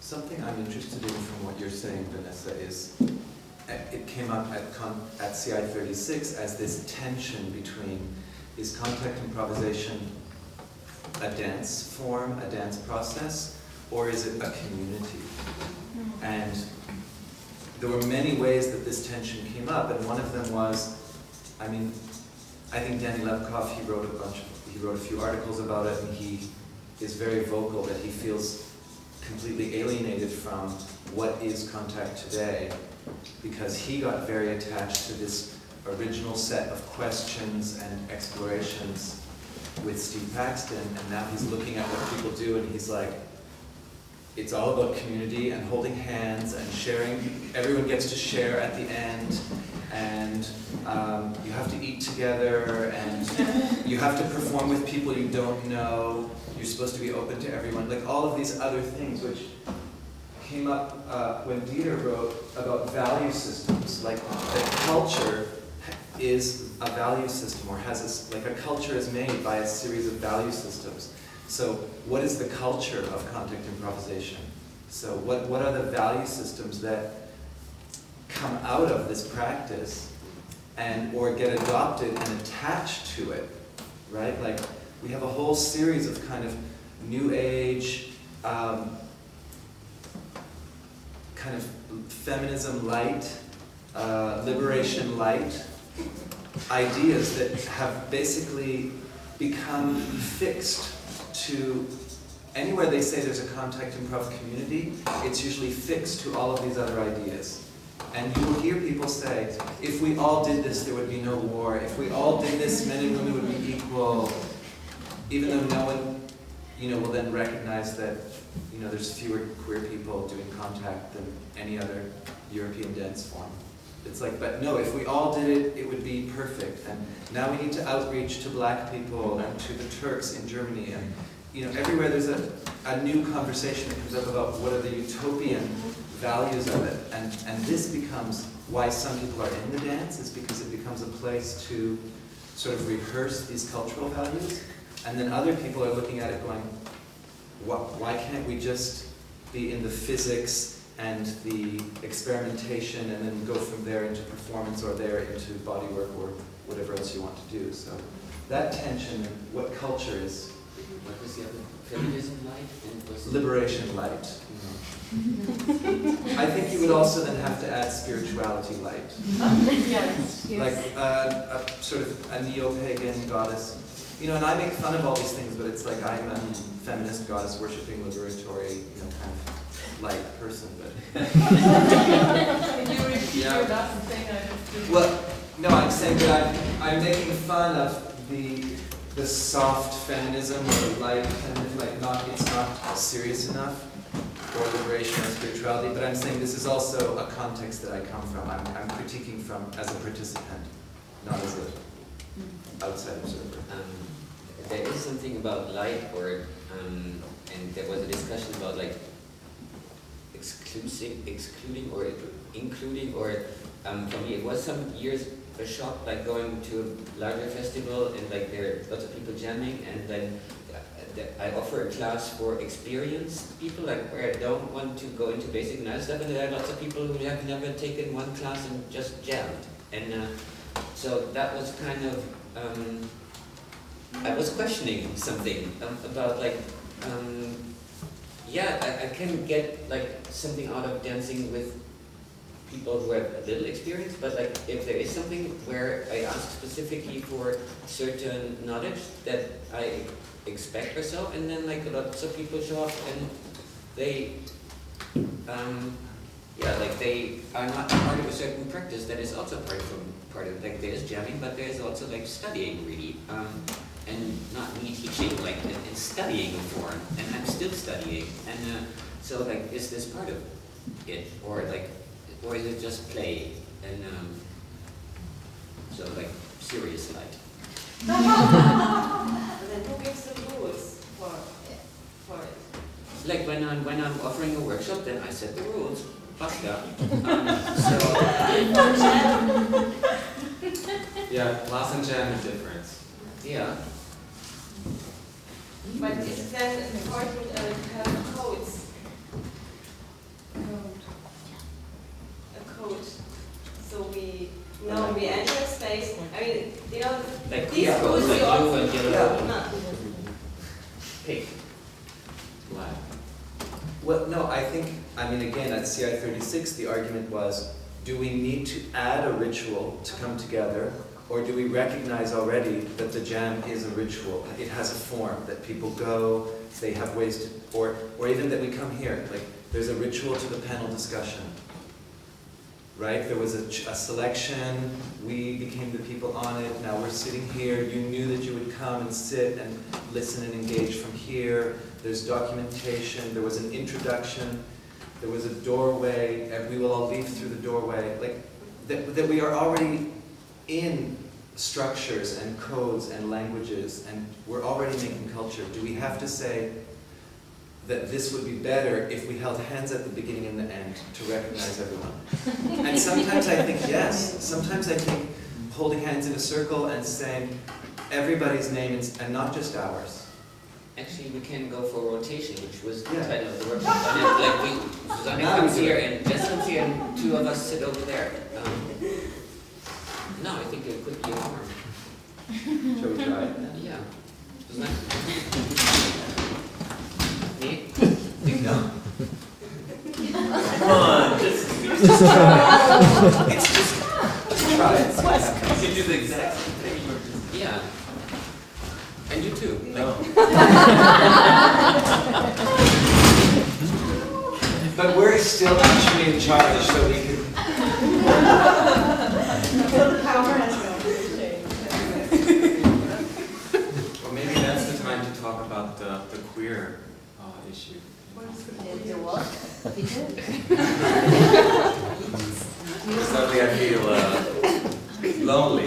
something I'm interested in from what you're saying, Vanessa, is it came up at CI 36 as this tension between, is contact improvisation a dance form, a dance process, or is it a community? And there were many ways that this tension came up, and one of them was, I mean, I think Danny Lepkoff, he wrote a few articles about it, and he is very vocal that he feels completely alienated from what is contact today, because he got very attached to this original set of questions and explorations with Steve Paxton, and now he's looking at what people do and he's like, it's all about community and holding hands and sharing. Everyone gets to share at the end, and you have to eat together, and you have to perform with people you don't know. You're supposed to be open to everyone. Like all of these other things which came up when Dieter wrote about value systems, like that culture is a value system, or has this, like a culture is made by a series of value systems. So what is the culture of contact improvisation? So what are the value systems that come out of this practice and or get adopted and attached to it, right? Like we have a whole series of kind of new age, kind of feminism light, liberation light ideas that have basically become fixed to anywhere they say there's a contact improv community, it's usually fixed to all of these other ideas. And you will hear people say, if we all did this, there would be no war. If we all did this, men and women would be equal. Even though no one, will then recognize that, there's fewer queer people doing contact than any other European dance form. It's like, but no, if we all did it, it would be perfect. And now we need to outreach to black people and to the Turks in Germany. And everywhere there's a new conversation that comes up about what are the utopian values of it. And this becomes why some people are in the dance, is because it becomes a place to sort of rehearse these cultural values. And then other people are looking at it going, why can't we just be in the physics and the experimentation and then go from there into performance or there into bodywork or whatever else you want to do. So that tension and what culture is. What was the other? Feminism light? And liberation light. I think you would also then have to add spirituality light. Yes. Like a sort of a neo-pagan goddess. And I make fun of all these things, but it's like I'm a feminist goddess worshipping liberatory, kind of light person. But Can you repeat your last thing? Well, no, I'm saying that I'm making fun of the soft feminism or the light feminism, like it's not serious enough, or liberation or spirituality, but I'm saying this is also a context that I come from. I'm critiquing from as a participant, not as an outside observer. There is something about light, and there was a discussion about like excluding or including, or for me it was some years a shock, like going to a larger festival and like there are lots of people jamming, and then I offer a class for experienced people, like where I don't want to go into basic knowledge stuff, and there are lots of people who have never taken one class and just jammed, and so that was kind of I was questioning something about like I can get like something out of dancing with people who have a little experience, but like if there is something where I ask specifically for certain knowledge that I expect or so, and then like lots of people show up and they they are not part of a certain practice that is also part of like there is jamming, but there is also like studying really, and not me teaching, like and studying a form, and I'm still studying, and so like is this part of it, or is it just play, and so like serious light. And then who gives the rules for it? Like when I'm offering a workshop, then I set the rules. Basta. Yeah, class and jam is different. Yeah. But is it then important to have codes? Well, no, I mean, again, at CI 36, the argument was, do we need to add a ritual to come together, or do we recognize already that the jam is a ritual? It has a form, that people go, they have ways to, or even that we come here, like, there's a ritual to the panel discussion, right? There was a selection, we became the people on it, now we're sitting here, you knew that you would come and sit and listen and engage from here, there's documentation, there was an introduction, there was a doorway, and we will all leave through the doorway, like, that we are already in structures and codes and languages, and we're already making culture. Do we have to say that this would be better if we held hands at the beginning and the end to recognize everyone? And sometimes I think yes. Sometimes I think holding hands in a circle and saying everybody's name and not just ours. Actually, we can go for rotation, which was the Yeah. title of the workshop. And like Susanne comes here, and Jess comes here, and two of us sit over there. No, I think it could be a form. Shall we try it? Yeah. Susanne? Me? No. Come on, just It's just try it. you can do the exact same thing you were just. Yeah. And you too. No. But we're still actually in charge, so we can. Or maybe that's the time to talk about the queer issue. Suddenly I feel lonely.